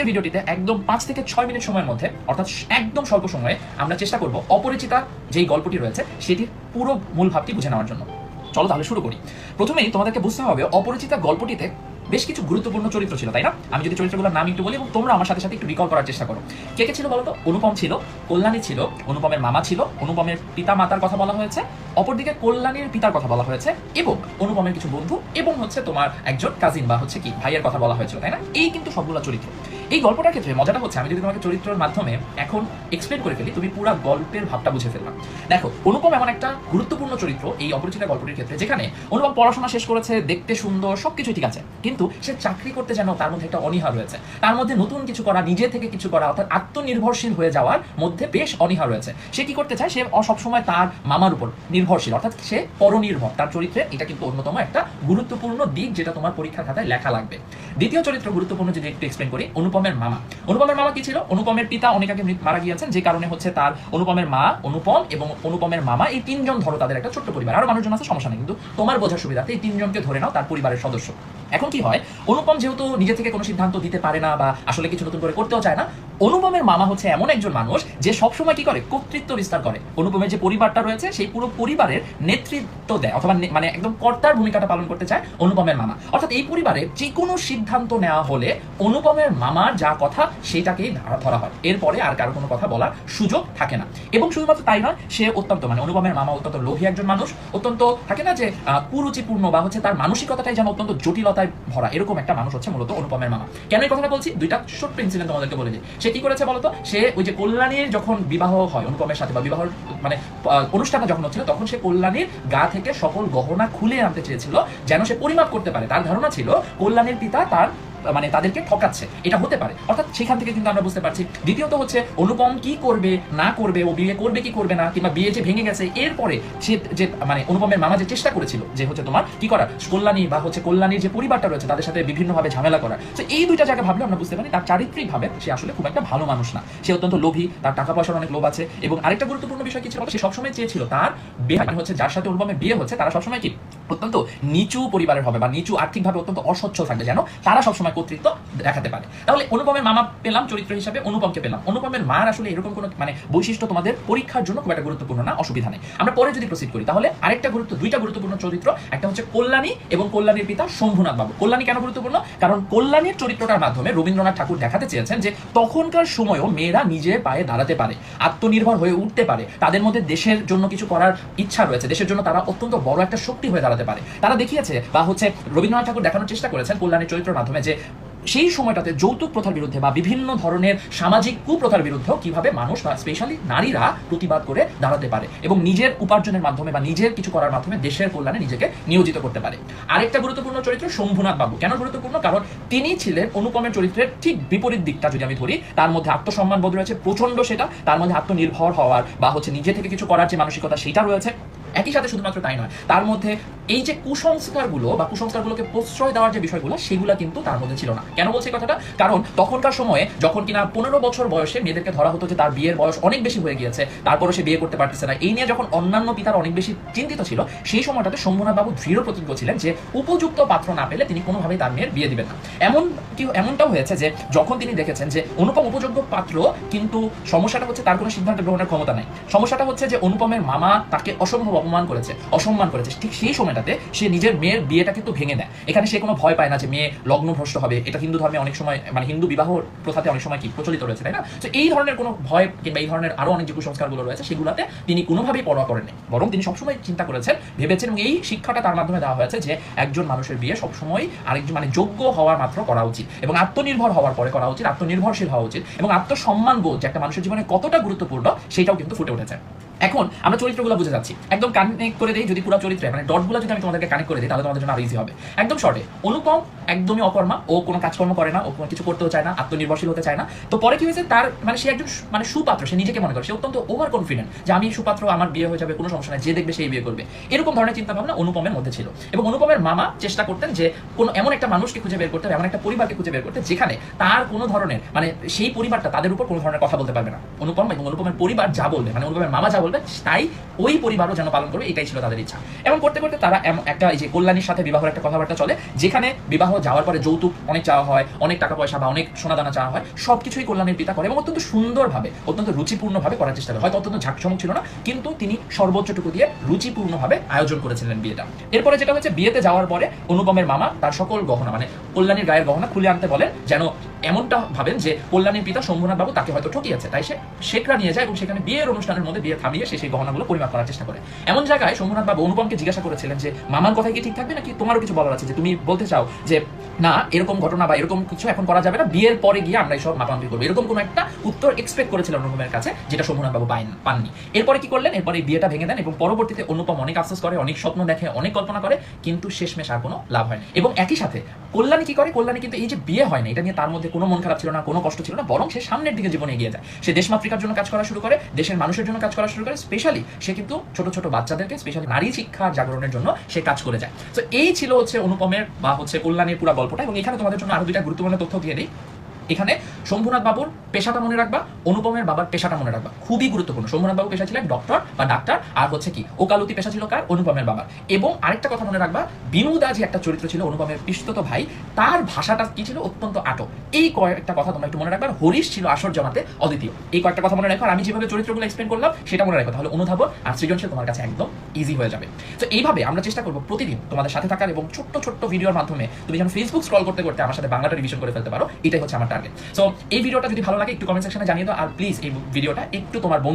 ভিডিওটিতে একদম 5 থেকে 6 মিনিট সময়ের মধ্যে অর্থাৎ একদম স্বল্প সময়ে আমরা চেষ্টা করব অপরিচিতা যেই গল্পটি রয়েছে সেটির পুরো মূল ভাবটি বুঝে নেওয়ার জন্য। চলো তাহলে শুরু করি। প্রথমেই তোমাদেরকে বুঝতে হবে অপরিচিতা গল্পটিতে বেশ কিছু গুরুত্বপূর্ণ চরিত্র ছিল, তাই না? আমি যদি চরিত্রগুলোর নাম একটু বলি এবং তোমরা আমার সাথে সাথে একটু রিকল করার চেষ্টা করো। কে কে ছিল বলো তো? অনুপম ছিল, কল্যাণী ছিল, অনুপমের মামা ছিল, অনুপমের পিতা মাতার কথা বলা হয়েছে, অপরদিকে কল্যাণীর পিতার কথা বলা হয়েছে এবং অনুপমের কিছু বন্ধু এবং হচ্ছে তোমার একজন কাজিন বা হচ্ছে কি ভাইয়ের কথা বলা হয়েছিল, তাই না? এই কিন্তু সবগুলো চরিত্র। এই গল্পটার ক্ষেত্রে মজাটা হচ্ছে আমি যদি তোমাকে চরিত্রের মাধ্যমে এখন এক্সপ্লেন করে ফেলি তুমি পুরো গল্পের ভাবটা বুঝে ফেলবা। দেখো, অনুপম এমন একটা গুরুত্বপূর্ণ চরিত্র এই অপরিচিতা গল্পটির ক্ষেত্রে, যেখানে অনুপম পড়াশোনা শেষ করেছে, দেখতে সুন্দর, সবকিছু ঠিক আছে, কিন্তু সে চাকরি করতে যেন তার মধ্যে একটা অনীহা রয়েছে, তার মধ্যে নতুন কিছু করা, নিজে থেকে কিছু করা, অর্থাৎ আত্মনির্ভরশীল হয়ে যাওয়ার মধ্যে বেশ অনীহা রয়েছে। সে কি করতে চায়? সে সবসময় তার মামার উপর নির্ভরশীল, অর্থাৎ সে পরনির্ভর। তার চরিত্রে এটা কিন্তু অন্যতম একটা গুরুত্বপূর্ণ দিক যেটা তোমার পরীক্ষার খাতায় লেখা লাগবে। দ্বিতীয় চরিত্র গুরুত্বপূর্ণ যদি একটু এক্সপ্লেন করি, অনুপমের মামা। অনুপমের মামা কি ছিল? অনুপমের পিতা অনেক আগে মারা গিয়েছেন, যে কারণে হচ্ছে তার অনুপমের মা, অনুপম এবং অনুপমের মামা এই তিনজন, ধরো তাদের একটা ছোট্ট পরিবার, আরো মানুষজন আছে সমস্যা নেই, কিন্তু তোমার বোঝার সুবিধাতে এই তিনজনকে ধরে নাও তার পরিবারের সদস্য। এখন কি হয়, অনুপম যেহেতু নিজে থেকে কোনো সিদ্ধান্ত দিতে পারে না বা আসলে কিছু নতুন করে করতেও চায় না, অনুপমের মামা হচ্ছে এমন একজন মানুষ যে সবসময় কি করে, কর্তৃত্ব বিস্তার করে। অনুপমের যে পরিবারটা রয়েছে সেই পুরো পরিবারের নেতৃত্ব দেয়, অথবা মানে একদম কর্তার ভূমিকাটা পালন করতে চায় অনুপমের মামা। অর্থাৎ এই পরিবারে যে কোনো সিদ্ধান্ত নেওয়া হলে অনুপমের মামার যা কথা সেটাকেই ধরা হয়, এরপরে আর কারো কোনো কথা বলার সুযোগ থাকে না। এবং শুধুমাত্র তাই নয়, সে অত্যন্ত মানে অনুপমের মামা অত্যন্ত লোভী একজন মানুষ, অত্যন্ত থাকে না যে কুরুচিপূর্ণ বা হচ্ছে তার মানসিকতাটাই যেন অত্যন্ত জটিলতায় ভরা, এরকম একটা মানুষ হচ্ছে মূলত অনুপমের মামা। কেন এই কথাটা বলছি? দুইটা ছোট্ট ইনসিডেন্ট তোমাদেরকে বলে দিই। সে কি করেছে বলতো? সে ওই যে কল্যাণীর যখন বিবাহ হয় অনুপমের সাথে, বা বিবাহের মানে অনুষ্ঠানটা যখন হচ্ছিল, তখন সে কল্যাণীর গা থেকে সকল গহনা খুলে আনতে চেয়েছিল যেন সে পরিমাপ করতে পারে। তার ধারণা ছিল কল্যাণীর পিতা তার মানে তাদেরকে ঠকাচ্ছে, এটা হতে পারে। অর্থাৎ সেখান থেকে কিন্তু আমরা বুঝতে পারছি। দ্বিতীয়ত হচ্ছে অনুপম কি করবে না করবে, ও বিয়ে করবে কি করবে না, কিংবা বিয়ে যে ভেঙে গেছে এরপরে সে যে মানে অনুপমের মামা যে চেষ্টা করেছিল যে হচ্ছে তোমার কি করা, কল্যাণী বা হচ্ছে কল্যাণীর যে পরিবারটা রয়েছে তাদের সাথে বিভিন্নভাবে ঝামেলা করা। তো এই দুইটা জায়গা ভাবলে আমরা বুঝতে পারি তার চারিত্রিক ভাবে সে আসলে খুব একটা ভালো মানুষ না, সে অত্যন্ত লোভী, তার টাকা পয়সার অনেক লোভ আছে। এবং আরেকটা গুরুত্বপূর্ণ বিষয় কি ছিল, সে সবসময় চেয়েছিল তার বিয়ে হচ্ছে যার সাথে অনুপমের বিয়ে হচ্ছে তারা সবসময় কি অত্যন্ত নিচু পরিবারের হবে বা নিচু আর্থিকভাবে অত্যন্ত অসচ্ছল থাকবে, যেন তারা সবসময় কর্তৃত্ব দেখাতে পারে। তাহলে অনুপমের মামা পেলাম চরিত্র হিসাবে, অনুপমকে পেলাম। অনুপমের মার আসলে এরকম কোনো মানে বৈশিষ্ট্য তোমাদের পরীক্ষার জন্য খুব একটা গুরুত্বপূর্ণ না, অসুবিধা নেই। আমরা পরে যদি প্রসিড করি তাহলে আরেকটা দুইটা গুরুত্বপূর্ণ চরিত্র, একটা হচ্ছে কল্যাণী এবং কল্যাণীর পিতা শম্ভুনাথ বাবু। কল্যাণী কেন গুরুত্বপূর্ণ? কারণ কল্যাণীর চরিত্রটার মাধ্যমে রবীন্দ্রনাথ ঠাকুর দেখাতে চেয়েছেন যে তখনকার সময়ও মেয়েরা নিজের পায়ে দাঁড়াতে পারে, আত্মনির্ভর হয়ে উঠতে পারে, তাদের মধ্যে দেশের জন্য কিছু করার ইচ্ছা রয়েছে, দেশের জন্য তারা অত্যন্ত বড় একটা শক্তি হয়ে দাঁড়াতে পারে। তারা দেখিয়েছে বা হচ্ছে রবীন্দ্রনাথ ঠাকুর দেখানোর চেষ্টা করেছেন কল্যাণীর চরিত্রের মাধ্যমে যে সেই সময়টাতে যৌতুক প্রথার বিরুদ্ধে বা বিভিন্ন ধরনের সামাজিক কুপ্রথার বিরুদ্ধেও কিভাবে মানুষ বা স্পেশালি নারীরা প্রতিবাদ করে দাঁড়াতে পারে এবং নিজের উপার্জনের মাধ্যমে বা নিজের কিছু করার মাধ্যমে দেশের কল্যাণে নিজেকে নিয়োজিত করতে পারে। আরেকটা গুরুত্বপূর্ণ চরিত্র শম্ভুনাথ বাবু। কেন গুরুত্বপূর্ণ? কারণ তিনি ছিলেন অনুপমের চরিত্রের ঠিক বিপরীত দিকটা যদি আমি ধরি। তার মধ্যে আত্মসম্মান বোধ রয়েছে প্রচন্ড, সেটা তার মধ্যে আত্মনির্ভর হওয়ার বা হচ্ছে নিজে থেকে কিছু করার যে মানসিকতা সেটা রয়েছে। একই সাথে শুধুমাত্র তাই নয়, তার মধ্যে এই যে কুসংস্কারগুলোকে প্রশ্রয় দেওয়ার যে বিষয়গুলো সেগুলো কিন্তু তার মধ্যে ছিল না। কেন বলছি কথাটা? কারণ তখনকার সময়ে যখন কিনা 15 বছর বয়সে মেয়েদেরকে ধরা হতো যে তার বিয়ের বয়স অনেক বেশি হয়ে গিয়েছে, তারপরও সে বিয়ে করতে পারতেছে না, এই নিয়ে যখন অন্যান্য পিতারা অনেক বেশি চিন্তিত ছিল, সেই সময়টাতে শম্ভুনাথ বাবু দৃঢ় প্রতিজ্ঞ ছিলেন যে উপযুক্ত পাত্র না পেলে তিনি কোনোভাবেই তার মেয়ের বিয়ে দিবেন না। এমনটাও হয়েছে যে যখন তিনি দেখেছেন যে অনুপম উপযোগ্য পাত্র, কিন্তু সমস্যাটা হচ্ছে তার কোনো সিদ্ধান্ত গ্রহণের ক্ষমতা নাই। সমস্যাটা হচ্ছে যে অনুপমের মামা তাকে অসম্ভব অসম্মান করেছে, ঠিক সেই সময়টাতে সে নিজের মেয়ের বিয়েটা কিন্তু ভেঙে দেয়। এখানে সে কোনো ভয় পায় না যে মেয়ে লগ্নভ্রষ্ট হবে, এটা হিন্দু ধর্মে অনেক সময় মানে হিন্দু বিবাহ প্রথাতে অনেক সময় কি প্রচলিত রয়েছে, তাই না? তো এই ধরনের কোনো ভয় কিংবা এই ধরনের আরো অনেক যে কুসংস্কারগুলো রয়েছে সেগুলোতে তিনি কোনোভাবেই পরোয়া করেননি, বরং তিনি সবসময় চিন্তা করেছেন, ভেবেছেন, এবং এই শিক্ষাটা তার মাধ্যমে দেওয়া হয়েছে যে একজন মানুষের বিয়ে সবসময় আরেকজন মানে যোগ্য হওয়ার মাত্র করা উচিত এবং আত্মনির্ভর হওয়ার পরে করা উচিত, আত্মনির্ভরশীল হওয়া উচিত এবং আত্মসম্মান বোধ যে একটা মানুষের জীবনে কতটা গুরুত্বপূর্ণ সেটাও কিন্তু ফুটে উঠেছে। এখন আমরা চরিত্রগুলো বুঝে যাচ্ছি, একদম কানেক্ট করে দিই যদি পুরো চরিত্রে মানে ডটগুলো যদি আমি তোমাদেরকে কানেক্ট করে দিই তাহলে তোমাদের জন্য আরো ইজি হবে। একদম শর্টে, অনুপম একদমই অকর্মা, ও কোনো কাজকর্ম করে না, ও কোনো কিছু করতেও চায় না, আত্মনির্ভরশীল হতে চায় না। তো পরে কি হয়েছে, তার মানে সে একজন মানে সুপাত্র, সে নিজেকে মনে করে, সে অত্যন্ত ওভার কনফিডেন্ট যে আমি সুপাত্র, আমার বিয়ে হয়ে যাবে, কোনো সমস্যা নাই, যে দেখবে সেই বিয়ে করবে, এরকম ধরনের চিন্তা ভাবনা অনুপমের মধ্যে ছিল। এবং অনুপমের মামা চেষ্টা করতেন যে কোনো এমন একটা মানুষকে খুঁজে বের করতে, এমন একটা পরিবারকে খুঁজে বের করতে যেখানে তার কোনো ধরনের মানে সেই পরিবারটা তাদের উপর কোনো ধরনের কথা বলতে পারবে না। অনুপম এবং অনুপমের পরিবার যা বলবে, মানে অনুপমের মামা যা বলবে তাই ওই পরিবারও যেন পালন করবে, এটাই ছিল তাদের ইচ্ছা। এবং করতে করতে তারা একটা এই যে কল্যাণীর সাথে বিবাহের একটা কথাবার্তা চলে, যেখানে বিবাহ যাওয়ার পরে যৌতুক অনেক চাওয়া হয়, অনেক টাকা পয়সা বা অনেক সোনাদানা চাওয়া হয়, সবকিছুই কল্যাণীর পিতা করে এবং অত্যন্ত সুন্দরভাবে, অত্যন্ত রুচিপূর্ণভাবে করার চেষ্টা করে। হয়তো অত্যন্ত ঝাঁকঝমক ছিল না, কিন্তু তিনি সর্বোচ্চটুকু দিয়ে রুচিপূর্ণভাবে আয়োজন করেছিলেন বিয়েটা। এরপরে যেটা হচ্ছে, বিয়েতে যাওয়ার পরে অনুপমের মামা তার সকল গহনা, মানে কল্যাণীর গায়ের গহনা খুলে আনতে বলেন, যেন এমনটা ভাবেন যে কল্যাণীর পিতা শম্ভুনাথ বাবু তাকে হয়তো ঠকিয়েছে, তাই সে শেখরা নিয়ে যায় এবং সেখানে বিয়ের অনুষ্ঠানের মধ্যে বিয়ে থামিয়ে সে সেই গহনাগুলো পরিমাপ করার চেষ্টা করে। এমন জায়গায় শম্ভুনাথ বাবু অনুপমকে জিজ্ঞাসা করেছিলেন যে মামার কথা কি ঠিক থাকবে নাকি তোমারও কিছু বলার আছে, যে তুমি বলতে চাও যে না এরকম ঘটনা বা এরকম কিছু এখন করা যাবে না, বিয়ের পরে গিয়ে আমরা সব মাপামাপি করবো, এরকম কোনো একটা উত্তর এক্সপেক্ট করেছিলেন অনুপমের কাছে, যেটা শম্ভুনাথ বাবু পাননি। এরপরে কি করলেন, এরপরে বিয়েটা ভেঙে দেন এবং পরবর্তীতে অনুপম অনেক আফসোস করে, অনেক স্বপ্ন দেখে, অনেক কল্পনা করে, কিন্তু শেষমেশ আর কোনো লাভ হয় না। এবং একই সাথে কল্যাণী কি করে, কল্যাণী কিন্তু এই যে বিয়ে হয় না এটা নিয়ে তার মধ্যে কোনো মন খারাপ ছিল না, কোনো কষ্ট ছিল না, বরং সে সামনের দিকে জীবনে এগিয়ে যায়। সে দেশমাতৃকার জন্য কাজ করা শুরু করে, দেশের মানুষের জন্য কাজ করা শুরু করে, স্পেশালি সে কিন্তু ছোট ছোট বাচ্চাদেরকে, স্পেশালি নারী শিক্ষা জাগরণের জন্য সে কাজ করে যায়। তো এই ছিল হচ্ছে অনুপমের বা হচ্ছে কল্যাণীর পুরো গল্পটা। এবং এখানে তোমাদের জন্য আরো দুইটা গুরুত্বপূর্ণ তথ্য দিয়ে দিই। এখানে শম্ভুনাথ বাবুর পেশাটা মনে রাখবা, অনুপমের বাবার পেশাটা মনে রাখবা, খুবই গুরুত্বপূর্ণ। শম্ভুনাথ বাবু পেশা ছিলেন ডক্টর বা ডাক্তার, আর হচ্ছে কি ওকালতি পেশা ছিল কার, অনুপমের বাবার। এবং আরেকটা কথা মনে রাখবা, বিনুদা যে একটা চরিত্র ছিল অনুপমের পিস্তত ভাই, তার ভাষাটা কি ছিল, অত্যন্ত আটক। এই কয়েকটা কথা তোমরা একটু মনে রাখবা। হরিশ ছিল আসর জমাতে অদ্বিতীয়, এই কয়েকটা কথা মনে রাখো। আর আমি যেভাবে চরিত্রগুলো এক্সপ্লেন করলাম সেটা মনে রাখো, তাহলে অনুধাবন আর সৃজনশীল তোমার কাছে একদম ইজি হয়ে যাবে। তো এইভাবে আমরা চেষ্টা করবো প্রতিদিন তোমাদের সাথে থাকার, এবং ছোট্ট ছোট্ট ভিডিওর মাধ্যমে তুমি যেন ফেসবুক স্ক্রল করতে করতে আমার সাথে বাংলাটা রিভিশন করে ফেলতে পারো, এটাই হচ্ছে আমার টার্গেট। সো এই ভিডিওটা যদি ভালো লাগে একটু কমেন্ট সেকশনে জানিয়ে দাও, আর প্লিজ এই ভিডিওটা একটু তোমার বন্ধু